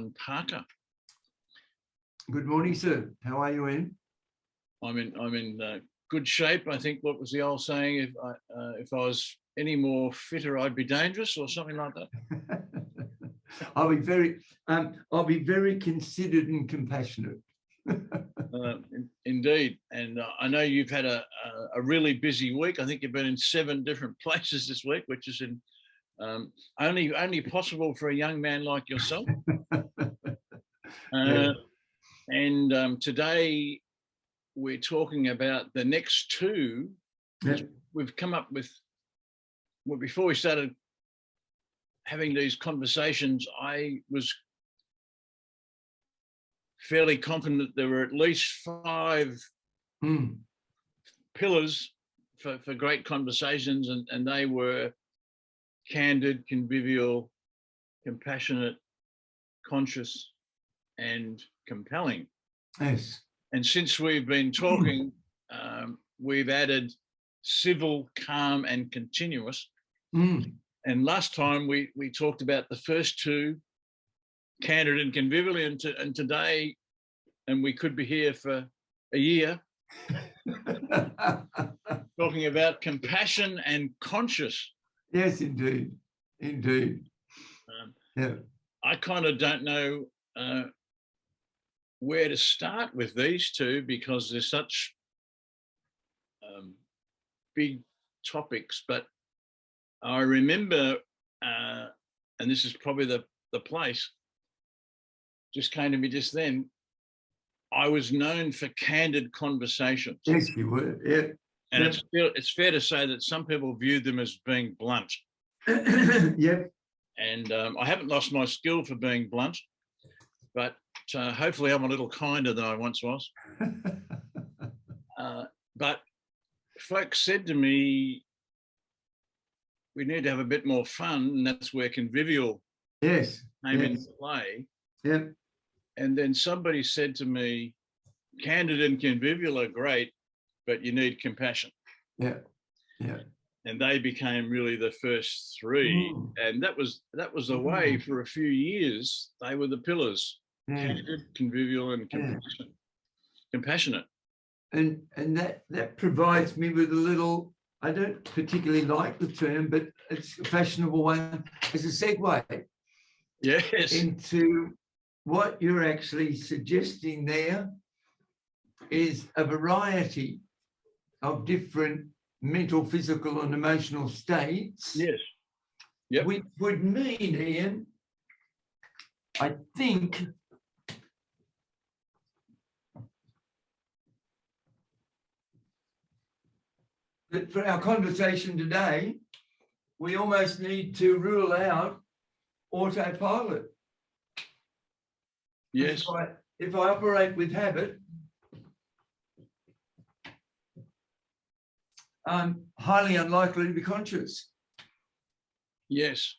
Allan Parker. Good morning, sir. How are you, Ian? I'm in good shape. I think, what was the old saying? If I was any more fitter, I'd be dangerous, or something like that. I'll be very considered and compassionate. Indeed, and I know you've had a really busy week. I think you've been in 7 different places this week, which is only possible for a young man like yourself. Yeah. And today we're talking about the next 2. Yeah. We've come up with, well, before we started having these conversations, I was fairly confident there were at least 5 pillars for great conversations, and they were candid, convivial, compassionate, conscious, and compelling. Yes. And since we've been talking, we've added civil, calm, and continuous. And last time we talked about the first 2, candid and convivial, and today, and we could be here for a year, talking about compassion and conscious. Yes, indeed. Indeed. Yeah. I kind of don't know where to start with these 2, because they're such big topics. But I remember, and this is probably the place, just came to me just then, I was known for candid conversations. Yes, you were. Yeah. And it's fair to say that some people viewed them as being blunt. Yep. And I haven't lost my skill for being blunt, but hopefully I'm a little kinder than I once was. But folks said to me, we need to have a bit more fun, and that's where convivial came into play. Yep. And then somebody said to me, candid and convivial are great, but you need compassion. Yeah. Yeah. And they became really the first 3. And that was the way for a few years. They were the pillars: candid, convivial, and compassionate. And that provides me with a little, I don't particularly like the term, but it's a fashionable one, as a segue. Yes. Into what you're actually suggesting there is a variety of different mental, physical, and emotional states. Yes. Yep. Which would mean, Ian, I think, that for our conversation today, we almost need to rule out autopilot. Yes. If I operate with habit, I'm highly unlikely to be conscious. Yes.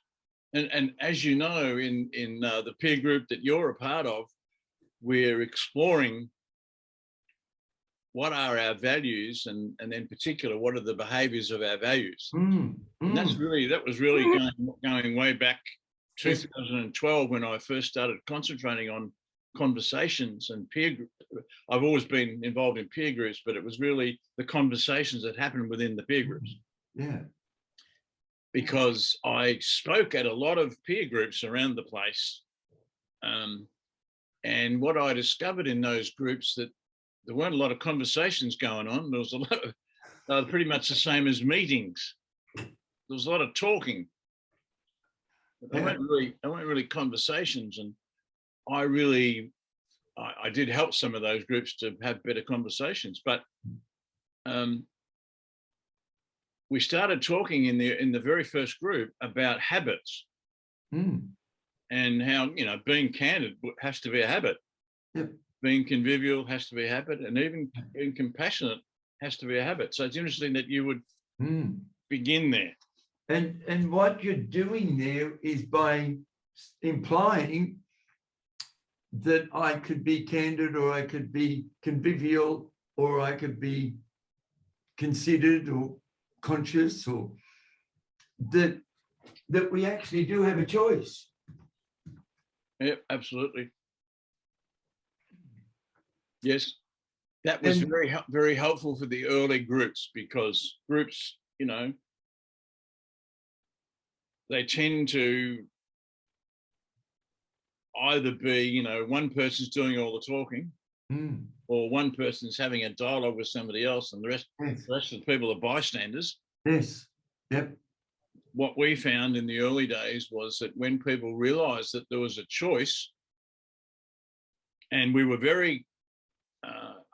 And as you know, in the peer group that you're a part of, we're exploring what are our values, and in particular, what are the behaviours of our values. And that was really going way back 2012, when I first started concentrating on conversations and peer group. I've always been involved in peer groups, but it was really the conversations that happened within the peer groups. Yeah. Because I spoke at a lot of peer groups around the place. And what I discovered in those groups, that there weren't a lot of conversations going on. There was a lot of, pretty much the same as meetings. There was a lot of talking. They weren't really conversations. And I did help some of those groups to have better conversations. But we started talking in the very first group about habits, and how, being candid has to be a habit. Yep. Being convivial has to be a habit, and even being compassionate has to be a habit. So it's interesting that you would begin there. And what you're doing there is by implying that I could be candid, or I could be convivial, or I could be considered or conscious, or that we actually do have a choice. Yeah, absolutely. Yes, that was And very helpful for the early groups, because groups, they tend to either be, one person's doing all the talking, or one person's having a dialogue with somebody else, and yes, the rest of the people are bystanders. yes, yep, What we found in the early days was that when people realized that there was a choice, and we were very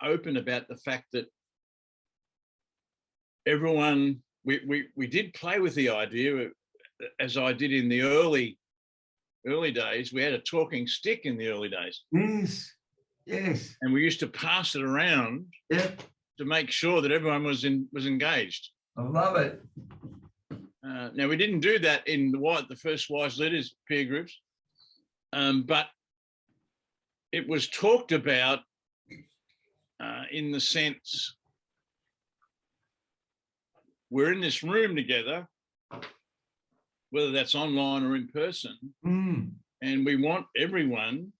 open about the fact that everyone, we did play with the idea, as I did in the early days. We had a talking stick in the early days, yes, yes, and we used to pass it around yep. to make sure that everyone was engaged. I love it. Now, we didn't do that in the first Wise Leaders peer groups, but it was talked about in the sense, we're in this room together, whether that's online or in person, and we want everyone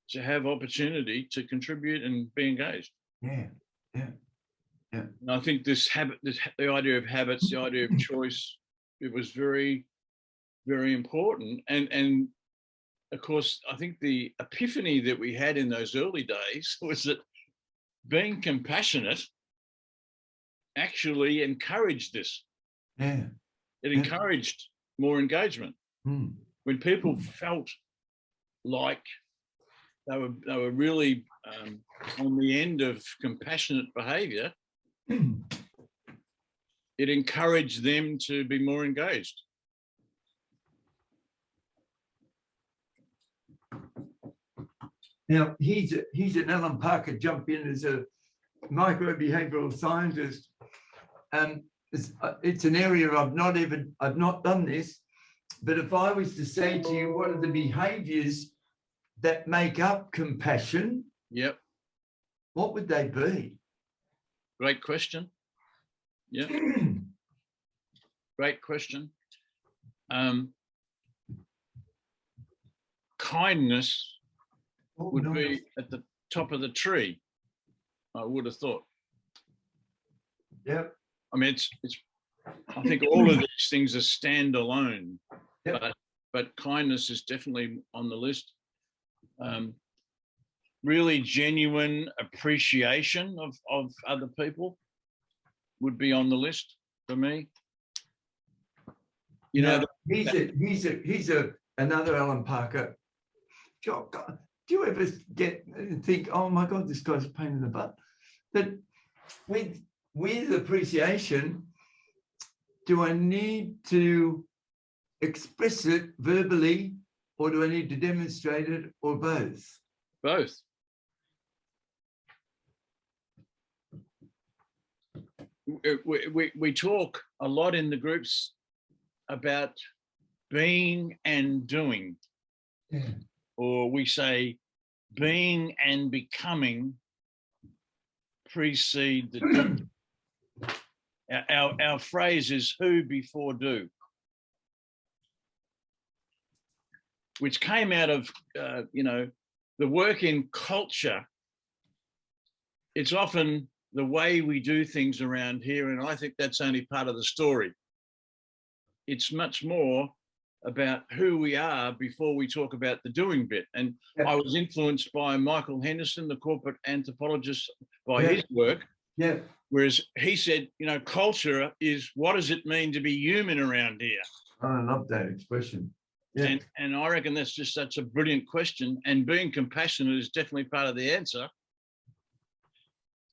to have opportunity to contribute and be engaged. Yeah, yeah, yeah. And I think the idea of habits, the idea of choice, it was very, very important. And of course, I think the epiphany that we had in those early days was that being compassionate actually encouraged this. Yeah. It encouraged more engagement. When people felt like they were really on the end of compassionate behaviour, it encouraged them to be more engaged. Now, he's an Allan Parker jump in as a microbehavioral scientist. It's an area I've not done this, but if I was to say to you, what are the behaviors that make up compassion? Yep. What would they be? Great question. Yeah. Great question. Kindness would be at the top of the tree, I would have thought. Yep. I mean, I think all of these things are standalone, but kindness is definitely on the list. Really genuine appreciation of other people would be on the list for me. He's another Allan Parker. God, do you ever get and think, oh my God, this guy's a pain in the butt? But with appreciation, do I need to express it verbally, or do I need to demonstrate it, or both? Both. We talk a lot in the groups about being and doing. Yeah. Or we say being and becoming precede the doing. Our phrase is who before do, which came out of the work in culture. It's often the way we do things around here, and I think that's only part of the story. It's much more about who we are before we talk about the doing bit. And I was influenced by Michael Henderson, the corporate anthropologist, by his work. Yeah. Whereas he said, culture is, what does it mean to be human around here? I love that expression. Yeah. And I reckon that's just such a brilliant question. And being compassionate is definitely part of the answer.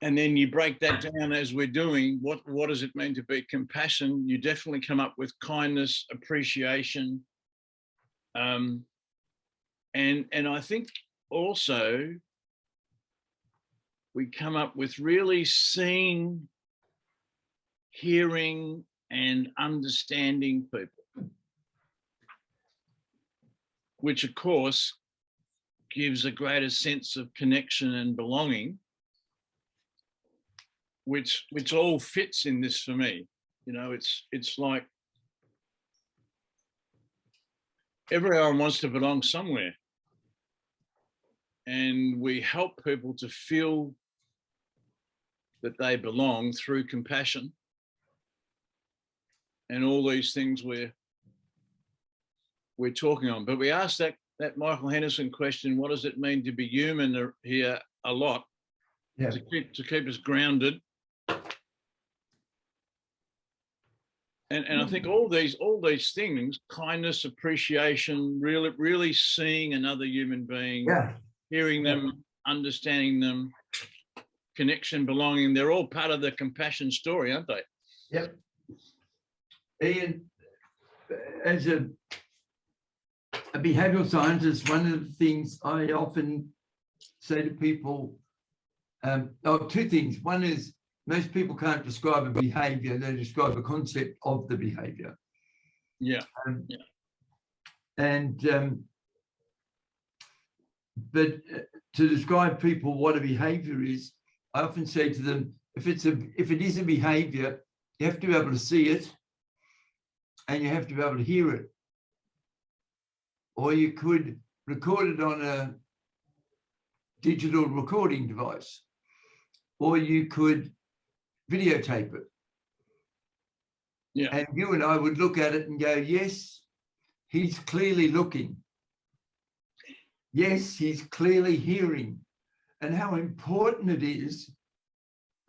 And then you break that down as we're doing. What does it mean to be compassion? You definitely come up with kindness, appreciation. And I think also we come up with really seeing, hearing, and understanding people, which of course gives a greater sense of connection and belonging, which all fits in this for me. It's like everyone wants to belong somewhere. and we help people to feel that they belong through compassion and all these things we're talking on. But we asked that Michael Henderson question, what does it mean to be human, here a lot, Yeah. to keep us grounded. And I think all these things, kindness, appreciation, really seeing another human being, hearing them, understanding them, connection, belonging, they're all part of the compassion story, aren't they? Yep. Ian, as a behavioral scientist, one of the things I often say to people, two things. One is, most people can't describe a behavior, they describe a concept of the behavior. Yeah. But to describe people what a behavior is, I often say to them, if it is a behavior, you have to be able to see it and you have to be able to hear it. Or you could record it on a digital recording device, or you could videotape it. Yeah. And you and I would look at it and go, yes, he's clearly looking. Yes, he's clearly hearing. And how important it is,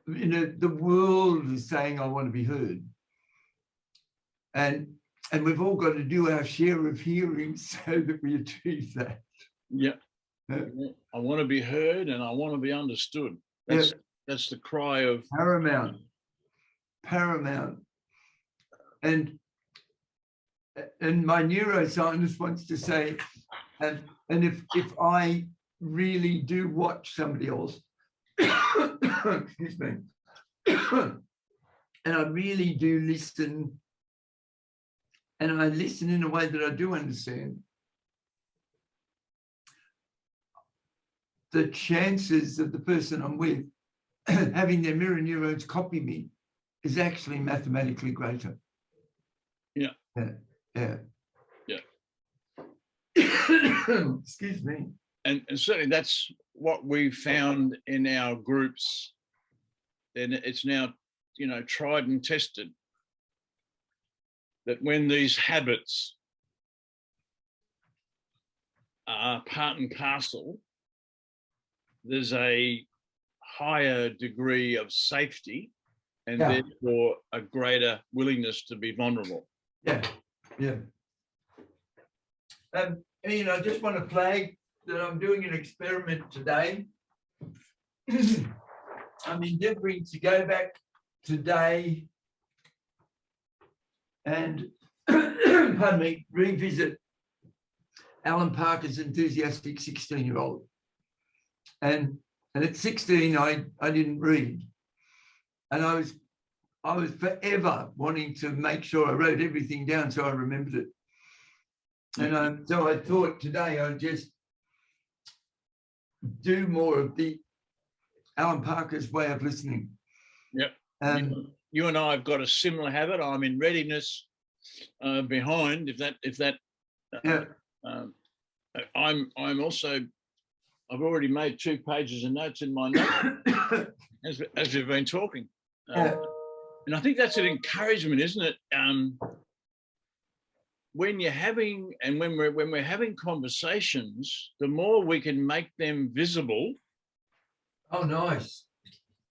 the world is saying, I want to be heard. And we've all got to do our share of hearing so that we achieve that. Yeah. I want to be heard and I want to be understood. That's the cry of paramount. And my neuroscientist wants to say, and if I really do watch somebody else, excuse me, and I really do listen, and I listen in a way that I do understand, the chances of the person I'm with having their mirror neurons copy me is actually mathematically greater. Yeah. Excuse me. And certainly that's what we found in our groups. And it's now, tried and tested, that when these habits are part and parcel, there's a higher degree of safety and therefore a greater willingness to be vulnerable. Yeah. Ian, I just want to flag that I'm doing an experiment today. I'm endeavouring to go back today and, pardon me, revisit Allan Parker's Enthusiastic 16-year-old. And at 16, I didn't read. And I was forever wanting to make sure I wrote everything down so I remembered it. And so I thought today I'd just do more of the Allan Parker's way of listening. Yep. You and I have got a similar habit. I'm in readiness behind. I'm also. I've already made 2 pages of notes in my note as we've been talking, and I think that's an encouragement, isn't it? When you're having when we're having conversations, the more we can make them visible. Oh, nice.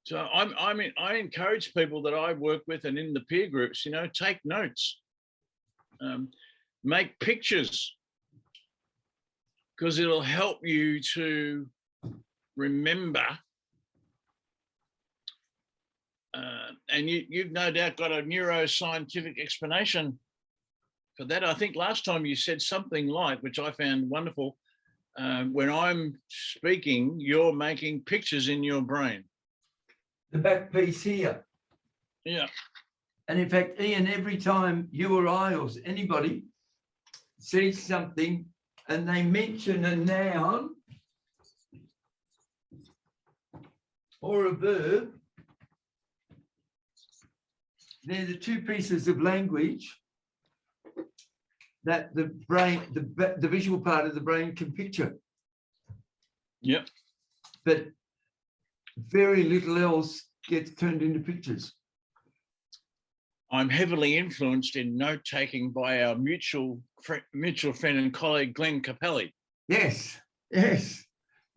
So I encourage people that I work with and in the peer groups, take notes, make pictures, because it'll help you to remember. And you've no doubt got a neuroscientific explanation for that. I think last time you said something like, which I found wonderful, when I'm speaking, you're making pictures in your brain. The back piece here. Yeah. And in fact, Ian, every time you or I or anybody sees something and they mention a noun or a verb, they're the 2 pieces of language that the brain, the visual part of the brain can picture. Yep. But very little else gets turned into pictures. I'm heavily influenced in note-taking by our mutual friend and colleague, Glenn Capelli. Yes, yes.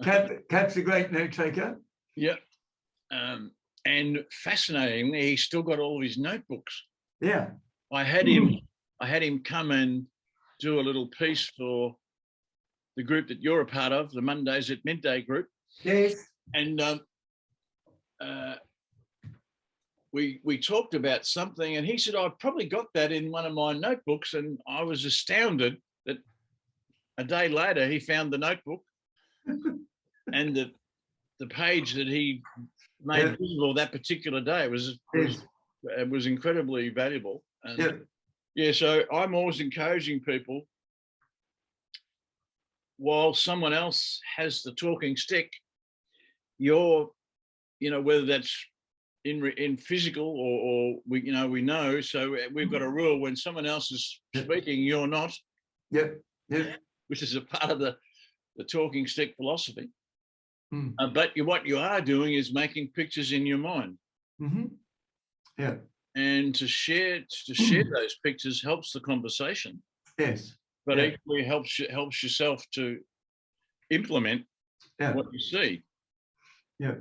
Cap's a great note taker. Yep. And fascinatingly, he's still got all of his notebooks. Yeah. I had him come and do a little piece for the group that you're a part of, the Mondays at Midday group. Yes. And we talked about something, and he said, I've probably got that in one of my notebooks. And I was astounded that a day later he found the notebook and the page that he made visible that particular day was incredibly valuable. And so I'm always encouraging people, while someone else has the talking stick, whether that's in physical or we know. So we've got a rule: when someone else is speaking, you're not. Yep. Which is a part of the talking stick philosophy. Mm. But what you are doing is making pictures in your mind. Mm-hmm. Yeah. And to share those pictures helps the conversation. Yes. But equally helps yourself to implement what you see. Yeah.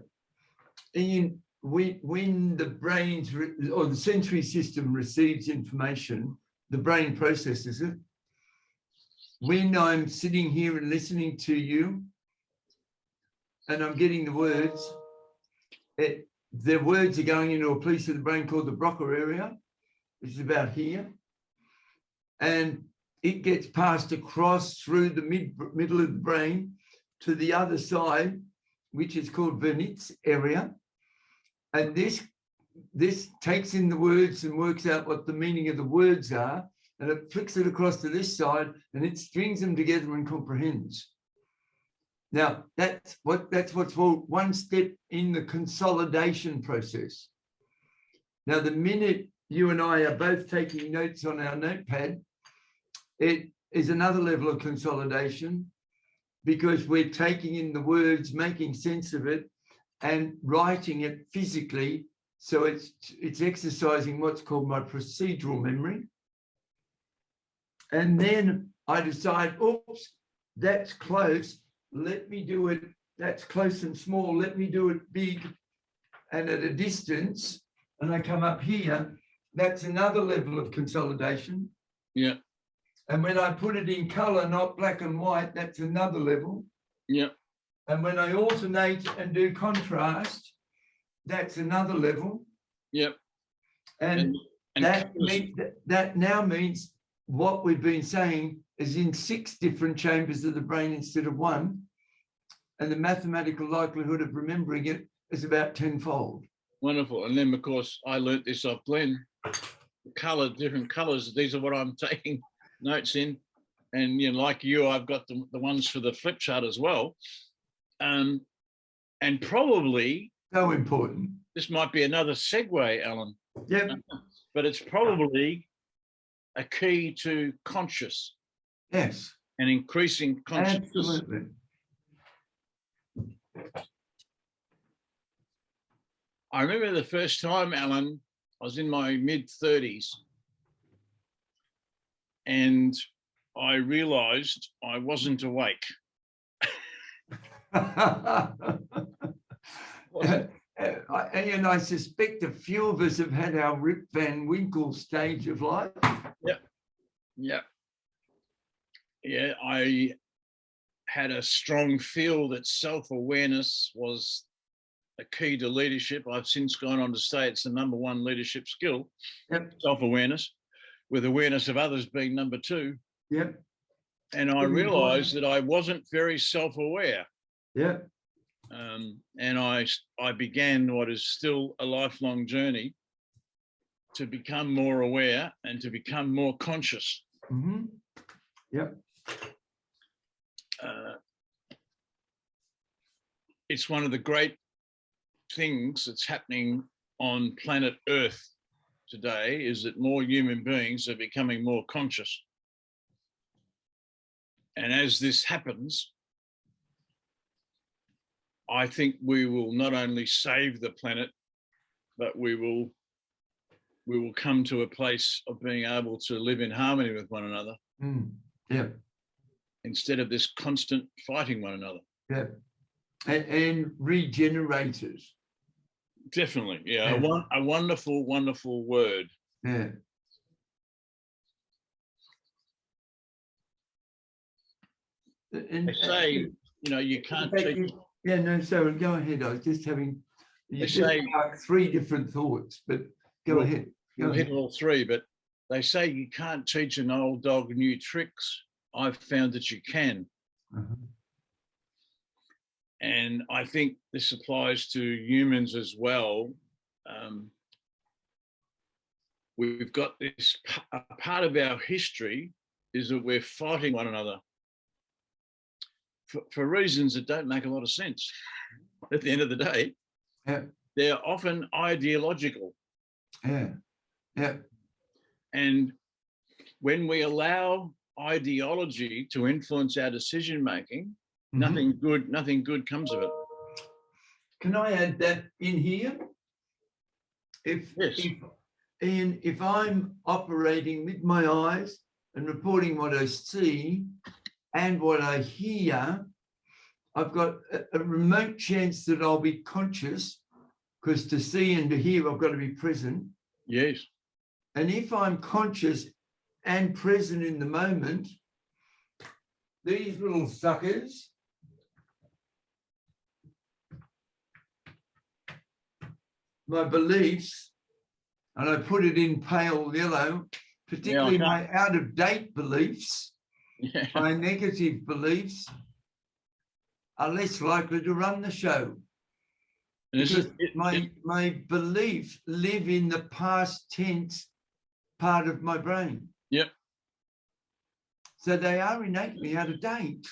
And when the brain's or the sensory system receives information, the brain processes it. When I'm sitting here and listening to you, and I'm getting the words, the words are going into a piece of the brain called the Broca area, which is about here. And it gets passed across through the middle of the brain to the other side, which is called Wernicke's area. And this takes in the words and works out what the meaning of the words are, and it flicks it across to this side, and it strings them together and comprehends. Now, that's what's called one step in the consolidation process. Now, the minute you and I are both taking notes on our notepad, it is another level of consolidation, because we're taking in the words, making sense of it, and writing it physically. So it's exercising what's called my procedural memory. And then I decide, oops, that's close. Let me do it. That's close and small. Let me do it big and at a distance. And I come up here. That's another level of consolidation. Yeah. And when I put it in color, not black and white, that's another level. Yeah. And when I alternate and do contrast, that's another level. Yep. And that now means what we've been saying is in 6 different chambers of the brain instead of 1. And the mathematical likelihood of remembering it is about 10-fold. Wonderful. And then, of course, I learnt this off Glenn. Different colors. These are what I'm taking notes in. And like you, I've got the ones for the flip chart as well. And probably so important. This might be another segue, Alan. Yep. But it's probably a key to conscious. Yes. And increasing consciousness. Absolutely. I remember the first time, Alan, I was in my mid-30s, and I realized I wasn't awake. And I suspect a few of us have had our Rip Van Winkle stage of life. Yeah. I had a strong feel that self-awareness was a key to leadership. I've since gone on to say it's the number 1 leadership skill, self-awareness, with awareness of others being number 2. Yep. And I realized that I wasn't very self-aware. Yeah. And I began what is still a lifelong journey to become more aware and to become more conscious. Mm-hmm. Yep. It's one of the great things that's happening on planet Earth today is that more human beings are becoming more conscious. And as this happens, I think we will not only save the planet, but we will come to a place of being able to live in harmony with one another. Yeah. Instead of this constant fighting one another. Yeah. And regenerators. Definitely. Yeah. A wonderful, wonderful word. Yeah. And they say, you know, you can't teach. Yeah, no, so go ahead. I was just having, you just sparked three different thoughts, but go ahead. We'll hit all three, but they say you can't teach an old dog new tricks. I've found that you can. And I think this applies to humans as well. We've got this part of our history is that we're fighting one another for reasons that don't make a lot of sense at the end of the day. Yeah. They're often ideological. Yeah. Yeah. And when we allow ideology to influence our decision making, nothing good comes of it. Can I add that in here? If I'm operating with my eyes and reporting what I see and what I hear, I've got a remote chance that I'll be conscious, because to see and to hear, I've got to be present. Yes. And if I'm conscious and present in the moment, these little suckers my beliefs, and I put it in pale yellow, particularly my out-of-date beliefs, my negative beliefs, are less likely to run the show. Because my beliefs live in the past tense part of my brain. Yep. So they are innately out of date.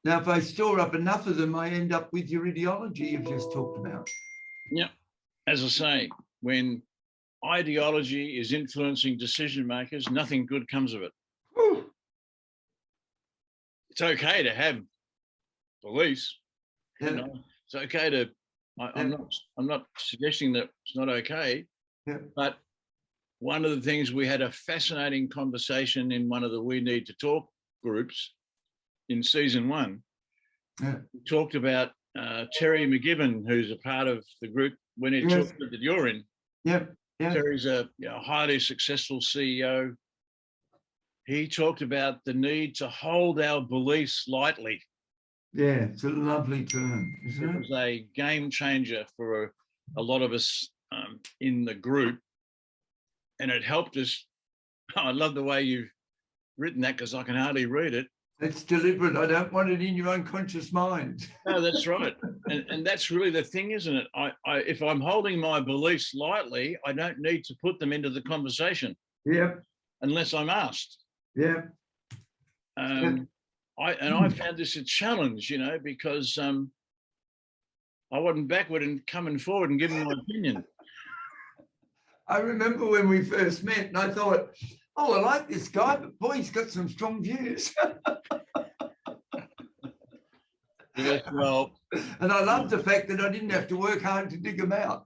Now, if I store up enough of them, I end up with your ideology you've just talked about. Yeah. As I say, when ideology is influencing decision makers, nothing good comes of it. Whew. It's okay to have beliefs. Yeah. You know, it's okay to. I'm not suggesting that it's not okay. Yeah. But one of the things, we had a fascinating conversation in one of the We Need to Talk groups in season 1. Yeah. We talked about Terry McGibbon, who's a part of the group We Need to Talk that you're in. Yep. Yeah. Terry's a highly successful CEO. He talked about the need to hold our beliefs lightly. Yeah, it's a lovely term, isn't it? It was a game changer for a lot of us in the group, and it helped us. I love the way you've written that, because I can hardly read it. It's deliberate. I don't want it in your unconscious mind. No, that's right. And that's really the thing, isn't it? If I'm holding my beliefs lightly, I don't need to put them into the conversation. Yep. Unless I'm asked. Yeah. I found this a challenge, because I wasn't backward and coming forward and giving my opinion. I remember when we first met, and I thought, oh, I like this guy, but boy, he's got some strong views. Yes, well, and I loved the fact that I didn't have to work hard to dig them out.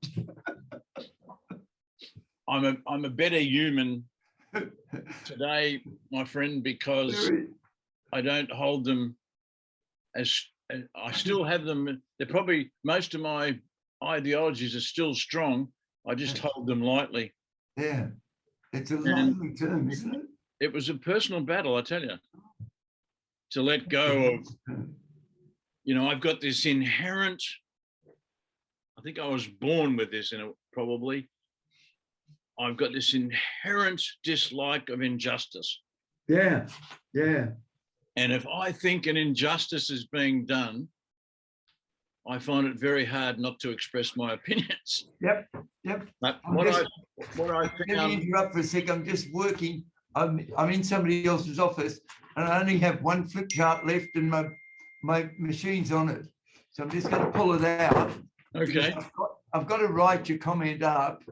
I'm a better human today, my friend, because I don't hold them as I still have them. They're probably, most of my ideologies are still strong. I just hold them lightly. Yeah, it's a lovely term, isn't it? It was a personal battle, I tell you, to let go of. I've got this inherent. I think I was born with this in it, probably. I've got this inherent dislike of injustice. Yeah, yeah. And if I think an injustice is being done, I find it very hard not to express my opinions. Yep. But what I think. Let me interrupt for a sec. I'm just working. I'm in somebody else's office, and I only have one flip chart left, and my machine's on it. So I'm just going to pull it out. Okay. I've got to write your comment up.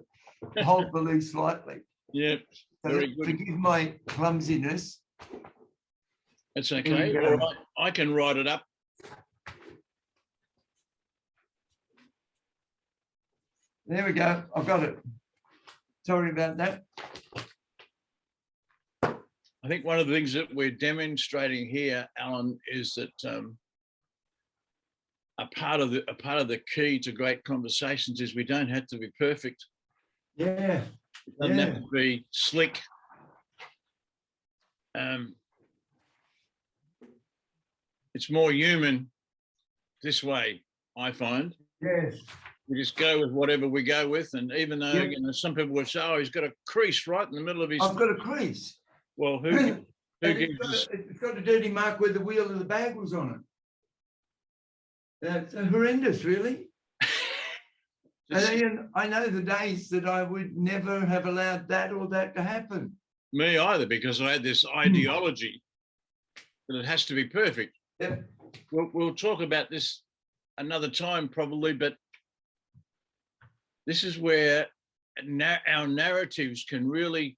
Hold beliefs lightly. Yep. Very good. Forgive my clumsiness. It's okay. Well, I can write it up. There we go. I've got it. Sorry about that. I think one of the things that we're demonstrating here, Alan, is that a part of the key to great conversations is we don't have to be perfect. Yeah. It doesn't have to be slick. It's more human this way, I find. Yes. We just go with whatever we go with, and even though you know, some people would say, "Oh, he's got a crease right in the middle of his." I've got a crease. Well, who it's got a dirty mark where the wheel of the bag was on it. That's horrendous, really. And I know the days that I would never have allowed that or that to happen. Me either, because I had this ideology that it has to be perfect. Yep. We'll talk about this another time probably, but this is where our narratives can really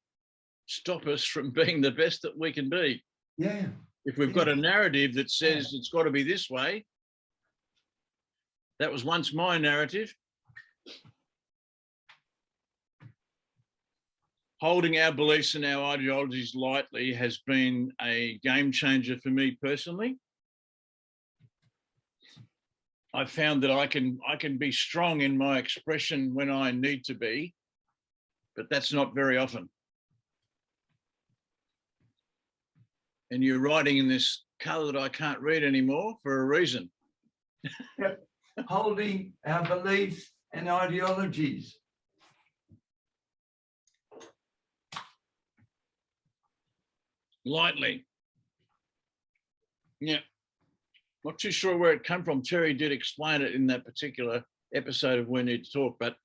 stop us from being the best that we can be. Yeah. If we've got a narrative that says it's got to be this way, that was once my narrative. Holding our beliefs and our ideologies lightly has been a game changer for me personally. I've found that I can be strong in my expression when I need to be, but that's not very often. And you're writing in this colour that I can't read anymore for a reason. Yep. Holding our beliefs and ideologies. Lightly. Yeah. Not too sure where it came from. Terry did explain it in that particular episode of We Need to Talk, but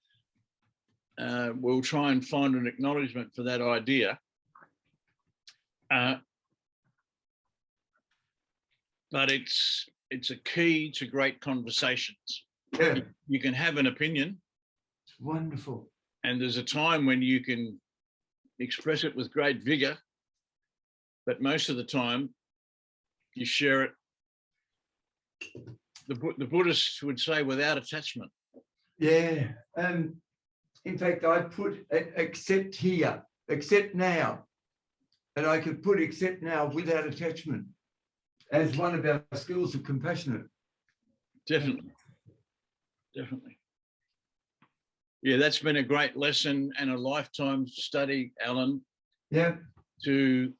we'll try and find an acknowledgement for that idea. But it's a key to great conversations. Yeah. You can have an opinion. It's wonderful. And there's a time when you can express it with great vigor, but most of the time you share it. The Buddhists would say without attachment. Yeah. In fact, I put accept here, accept now. And I could put accept now without attachment as one of our skills of compassionate. Definitely. Definitely. Yeah, that's been a great lesson and a lifetime study, Alan. Yeah. To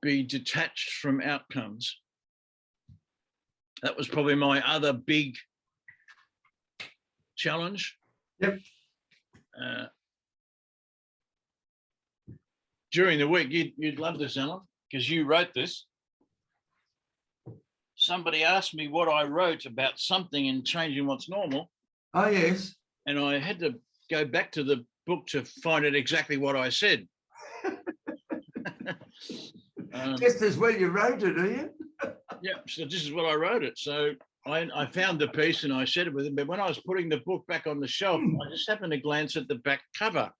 be detached from outcomes. That was probably my other big challenge. Yep. During the week, you'd love this, Alan, because you wrote this. Somebody asked me what I wrote about something in Changing What's Normal. Oh, yes. And I had to go back to the book to find out exactly what I said. Just as well you wrote it, are you? Yeah, so this is what I wrote it. So I found the piece and I shared it with him. But when I was putting the book back on the shelf, I just happened to glance at the back cover,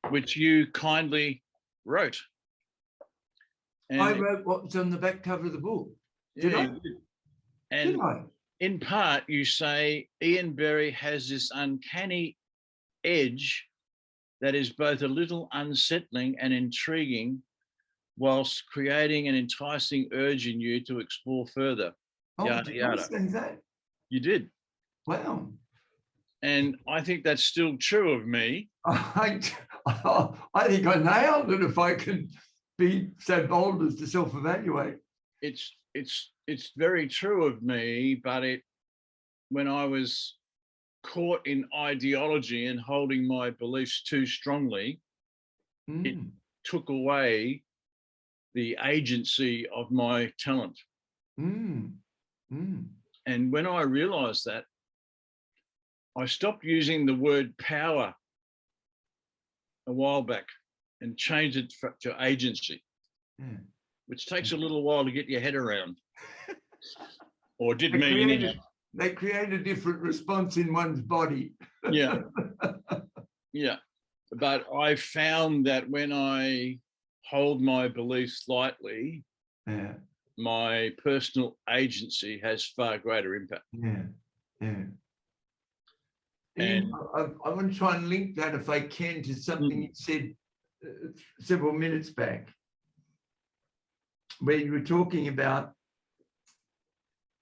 which you kindly wrote. And I wrote what's on the back cover of the book. Did I? And Did I? in part, you say Ian Berry has this uncanny edge that is both a little unsettling and intriguing, whilst creating an enticing urge in you to explore further. Oh, Yada, did yada. I say that? You did. Wow. And I think that's still true of me. I think I nailed it if I could be so bold as to self-evaluate. It's very true of me, but when I was caught in ideology and holding my beliefs too strongly, it took away the agency of my talent. And when I realized that, I stopped using the word power a while back and changed it to agency, which takes a little while to get your head around. Or did me anyway. They create a different response in one's body. Yeah. Yeah. But I found that when I hold my beliefs lightly, my personal agency has far greater impact. And I want to try and link that, if I can, to something you said several minutes back, where you were talking about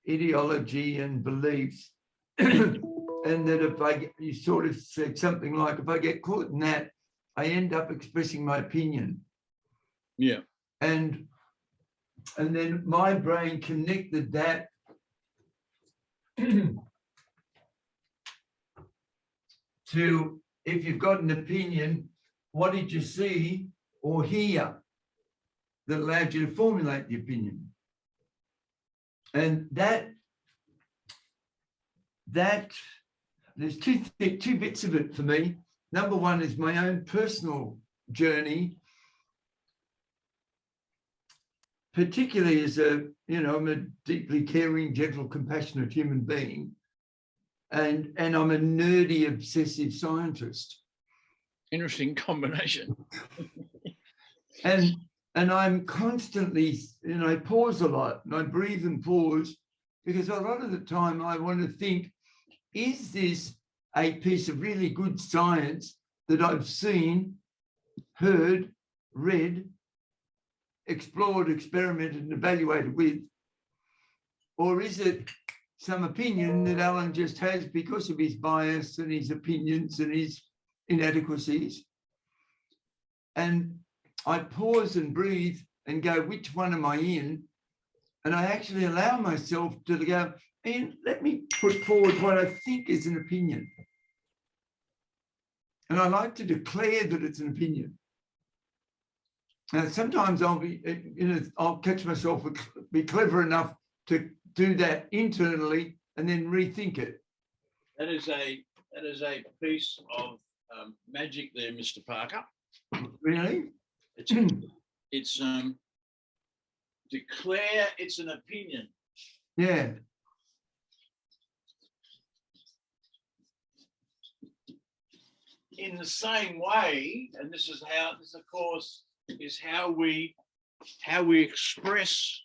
ideology and beliefs. And that you sort of said something like, if I get caught in that, I end up expressing my opinion. yeah, And then my brain connected that to, if you've got an opinion, what did you see or hear that allowed you to formulate the opinion? And that there's two bits of it for me. Number one is my own personal journey, particularly as I'm a deeply caring, gentle, compassionate human being, and I'm a nerdy, obsessive scientist. interesting combination. And I'm constantly, I pause a lot, and I breathe and pause, because a lot of the time I want to think, is this a piece of really good science that I've seen, heard, read, explored, experimented, and evaluated with? Or is it some opinion that Allan just has because of his bias and his opinions and his inadequacies? And I pause and breathe and go, which one am I in? And I actually allow myself to go, and let me put forward what I think is an opinion. And I like to declare that it's an opinion. Now, sometimes I'll catch myself, be clever enough to do that internally and then rethink it. That is a piece of magic there, Mr. Parker. Really? It's declare it's an opinion. Yeah. In the same way, and this of course is how we express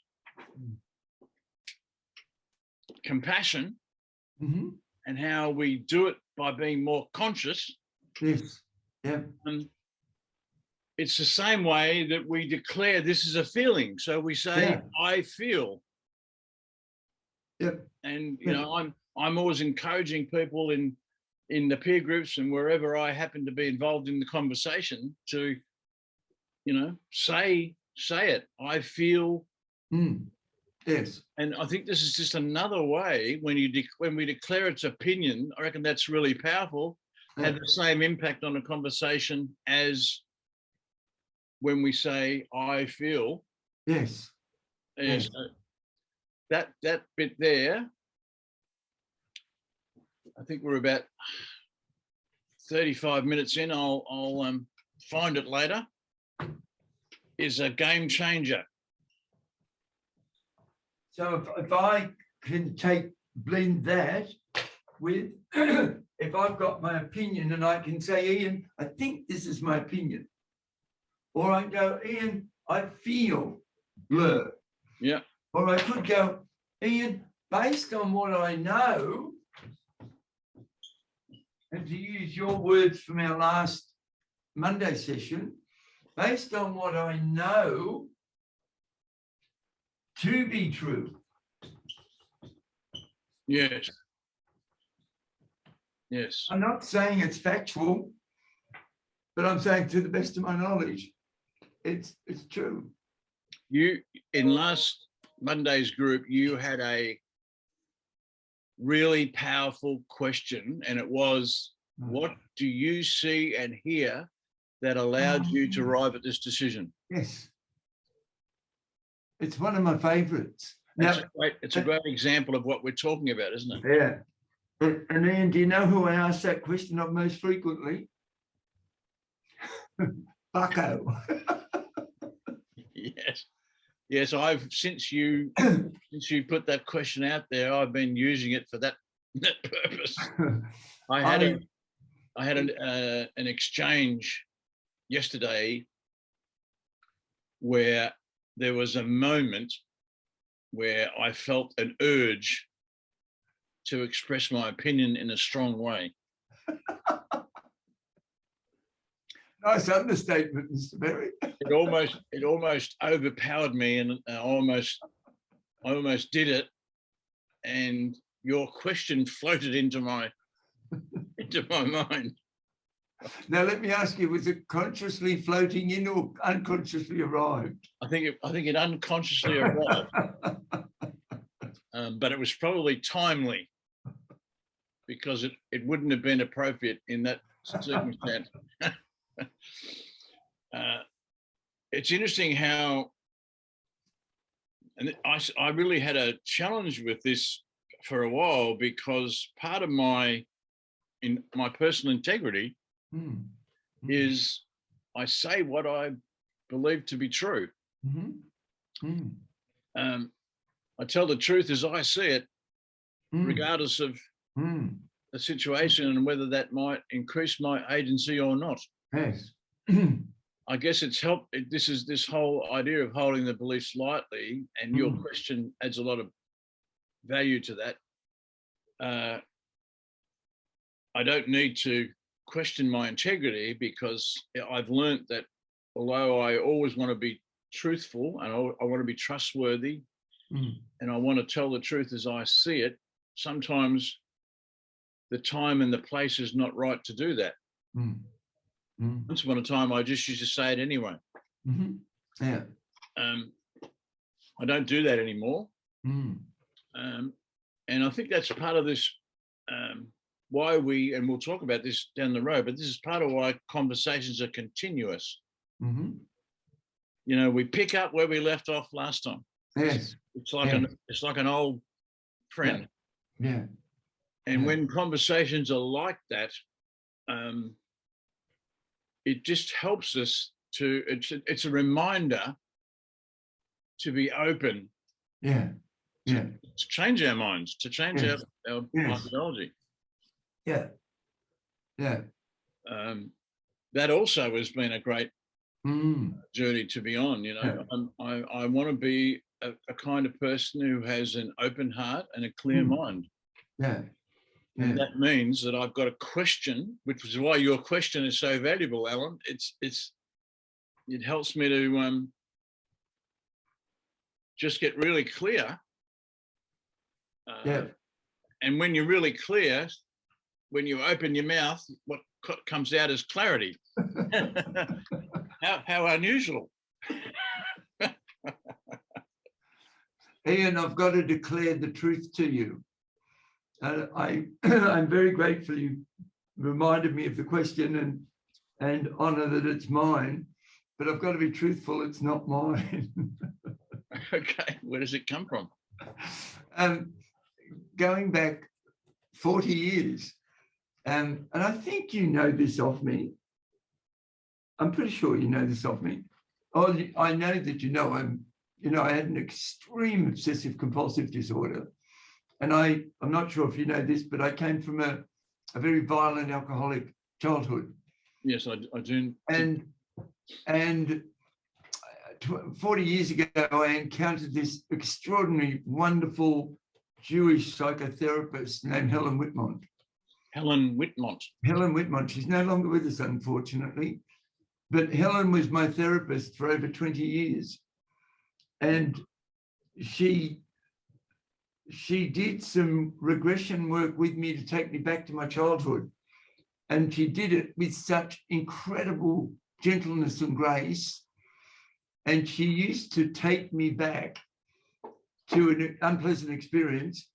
compassion, Mm-hmm. and how we do it by being more conscious. Yes. Yeah. And it's the same way that we declare this is a feeling. So we say, Yeah. I feel. Yep. And I'm always encouraging people in the peer groups and wherever I happen to be involved in the conversation to, say it. I feel. Yes. And I think this is just another way when we declare its opinion. I reckon that's really powerful. Yeah. Have the same impact on a conversation as when we say I feel. Yes. Yes. That bit there, I think we're about 35 minutes in. I'll find it later. Is a game changer. So if I can blend that with, if I've got my opinion and I can say, Ian, I think this is my opinion. Or I go, Ian, I feel blur. Yeah. Or I could go, Ian, based on what I know, and to use your words from our last Monday session, based on what I know to be true. Yes. Yes. I'm not saying it's factual, but I'm saying to the best of my knowledge, it's true. You, in last Monday's group, you had a really powerful question, and it was, what do you see and hear that allowed you to arrive at this decision? Yes. It's one of my favorites. It's a great example of what we're talking about, isn't it? Yeah. And Ian, do you know who I ask that question of most frequently? Bucko. Yes. Yes, since you put that question out there, I've been using it for that purpose. I had an exchange yesterday where there was a moment where I felt an urge to express my opinion in a strong way. Nice understatement, Mr. Berry. It almost overpowered me, and I almost did it. And your question floated into my mind. Now, let me ask you, was it consciously floating in or unconsciously arrived? I think it unconsciously arrived, but it was probably timely, because it wouldn't have been appropriate in that circumstance. It's interesting how, and I really had a challenge with this for a while, because part of my personal integrity is I say what I believe to be true. I tell the truth as I see it, regardless of the situation and whether that might increase my agency or not. Yes. I guess it's helped. This whole idea of holding the beliefs lightly, and your question adds a lot of value to that. I don't need to question my integrity, because I've learned that although I always want to be truthful and I want to be trustworthy and I want to tell the truth as I see it, sometimes the time and the place is not right to do that. Once upon a time, I just used to say it anyway. Yeah. I don't do that anymore. And I think that's part of this, why and we'll talk about this down the road, but this is part of why conversations are continuous. You know, we pick up where we left off last time. Yes. It's like an old friend. Yeah. And when conversations are like that, it just helps us to, it's a reminder to be open. Yeah. Yeah. To change our minds, to change our ideology. Yeah. Yeah. That also has been a great journey to be on. You know, I want to be a kind of person who has an open heart and a clear mind. Yeah. And that means that I've got a question, which is why your question is so valuable, Alan. It helps me to just get really clear. And when you're really clear, when you open your mouth, what comes out is clarity. How unusual. Ian, I've got to declare the truth to you. I'm very grateful you reminded me of the question and honor that it's mine, but I've got to be truthful, it's not mine. Okay, where does it come from? Going back 40 years, and I think you know this of me. I'm pretty sure you know this of me. Oh, I know that I had an extreme obsessive compulsive disorder. And I'm not sure if you know this, but I came from a very violent alcoholic childhood. Yes, I do. And 40 years ago, I encountered this extraordinary, wonderful Jewish psychotherapist named Helen Whitmont. Helen Whitmont. Helen Whitmont. She's no longer with us, unfortunately. But Helen was my therapist for over 20 years. And she did some regression work with me to take me back to my childhood. And she did it with such incredible gentleness and grace. And she used to take me back to an unpleasant experience.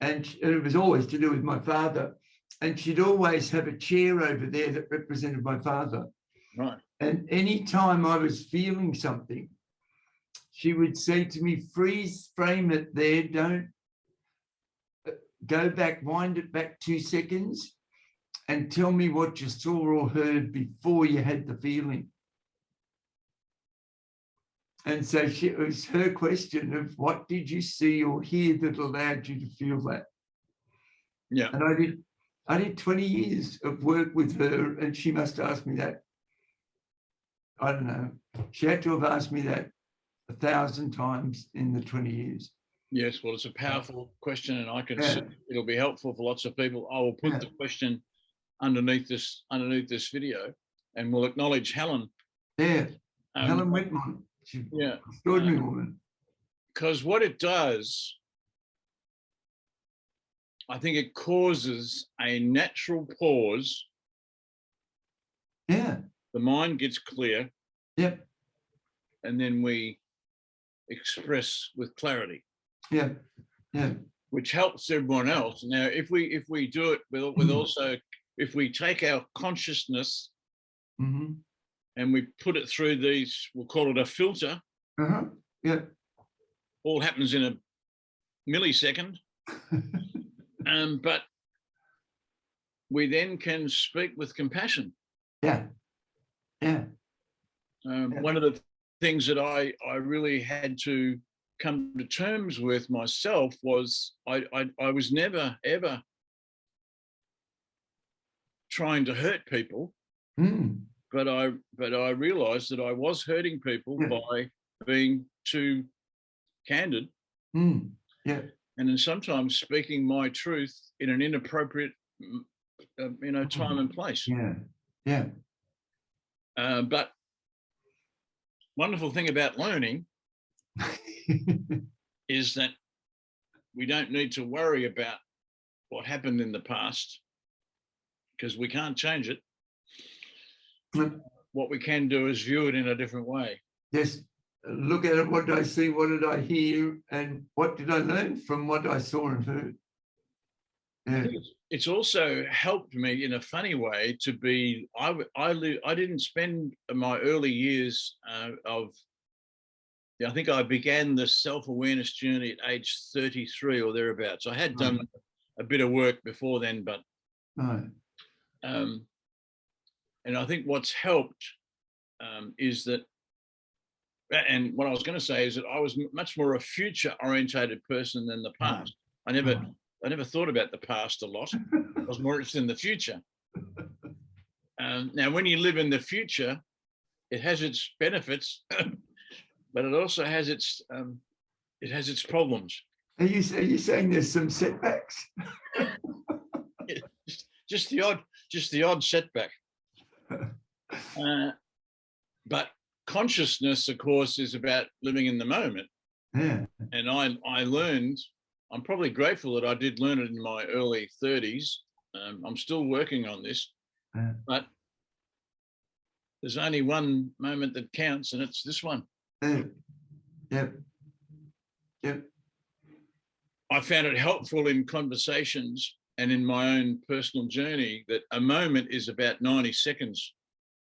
And it was always to do with my father. And she'd always have a chair over there that represented my father. Right. And anytime I was feeling something, she would say to me, freeze frame it there, don't go back, wind it back 2 seconds and tell me what you saw or heard before you had the feeling. And so it was her question of what did you see or hear that allowed you to feel that? Yeah. And I did 20 years of work with her, and she must ask me that. I don't know. She had to have asked me that 1,000 times in the 20 years. Yes, well, it's a powerful question, and I can see it'll be helpful for lots of people. I will put the question underneath this video, and we'll acknowledge Helen. Yeah, Helen Whitmont. She's yeah, an extraordinary woman. Because what it does, I think it causes a natural pause. Yeah. The mind gets clear. Yep. And then we express with clarity. Yeah. Yeah. Which helps everyone else. Now, if we do it with also, if we take our consciousness and we put it through these, we'll call it a filter. Yeah. All happens in a millisecond. But we then can speak with compassion. Yeah. Yeah. One of the things that I really had to come to terms with myself was I was never ever trying to hurt people, but I realized that I was hurting people by being too candid. Yeah. And then sometimes speaking my truth in an inappropriate time and place. Yeah. Yeah. But wonderful thing about learning is that we don't need to worry about what happened in the past because we can't change it. What we can do is view it in a different way. Yes. Look at it. What did I see? What did I hear? And what did I learn from what I saw and heard? Yeah. It's also helped me in a funny way to be. I didn't spend my early years I think I began the self-awareness journey at age 33 or thereabouts. I had done a bit of work before then, but and I think what's helped is that, and what I was going to say is that I was much more a future-orientated person than the past. I never thought about the past a lot. I was more interested in the future. Now, when you live in the future, it has its benefits, but it also has its problems. Are you saying there's some setbacks? just the odd setback. But consciousness, of course, is about living in the moment. Yeah. And I learned. I'm probably grateful that I did learn it in my early 30s. I'm still working on this, but there's only one moment that counts, and it's this one. Yep. I found it helpful in conversations and in my own personal journey that a moment is about 90 seconds.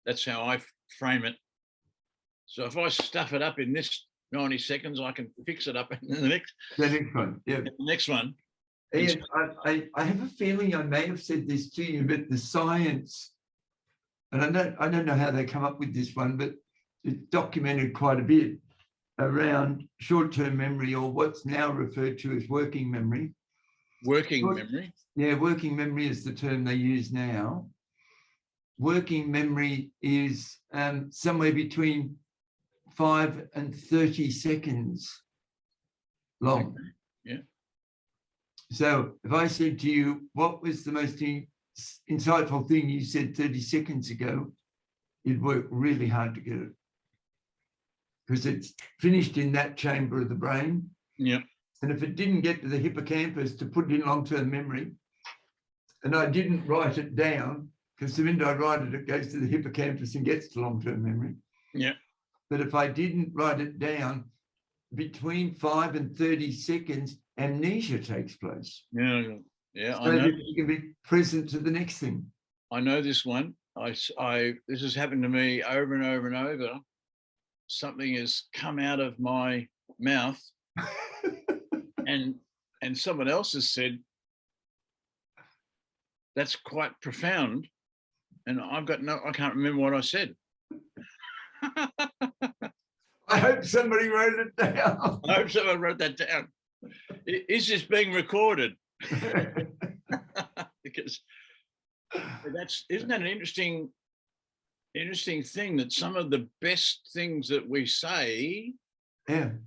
That's how I frame it. So if I stuff it up in this 90 seconds, I can fix it up in the next one. Yeah. The next one. Ian, I have a feeling I may have said this to you, but the science, and I don't know how they come up with this one, but it's documented quite a bit around short-term memory, or what's now referred to as working memory. Working memory? Yeah, working memory is the term they use now. Working memory is somewhere between 5 and 30 seconds long. Okay. Yeah. So if I said to you, what was the most insightful thing you said 30 seconds ago, you'd work really hard to get it, because it's finished in that chamber of the brain. Yeah. And if it didn't get to the hippocampus to put it in long-term memory, and I didn't write it down, because the minute I write it, it goes to the hippocampus and gets to long-term memory. Yeah. But if I didn't write it down, between 5 and 30 seconds, amnesia takes place. Yeah. Yeah. So I know. that you can be present to the next thing. I know this one. This has happened to me over and over and over. Something has come out of my mouth and someone else has said, that's quite profound. And I can't remember what I said. I hope somebody wrote it down. I hope someone wrote that down. Is this being recorded? Because isn't that an interesting thing, that some of the best things that we say are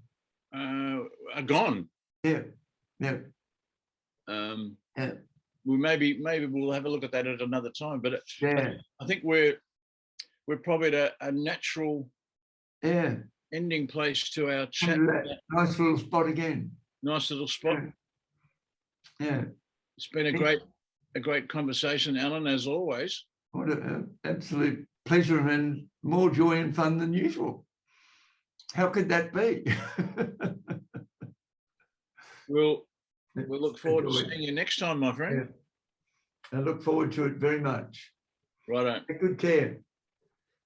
gone. Yeah. maybe we'll have a look at that at another time. But Yeah, I think we're probably at a natural yeah. ending place to our chat. Come to that nice little spot again. Nice little spot. Yeah. It's been a great conversation, Allan, as always. What an absolute pleasure and more joy and fun than usual. How could that be? We'll look forward to seeing you next time, my friend. Yeah. I look forward to it very much. Righto. Take good care.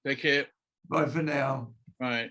Take care. Bye for now. Bye.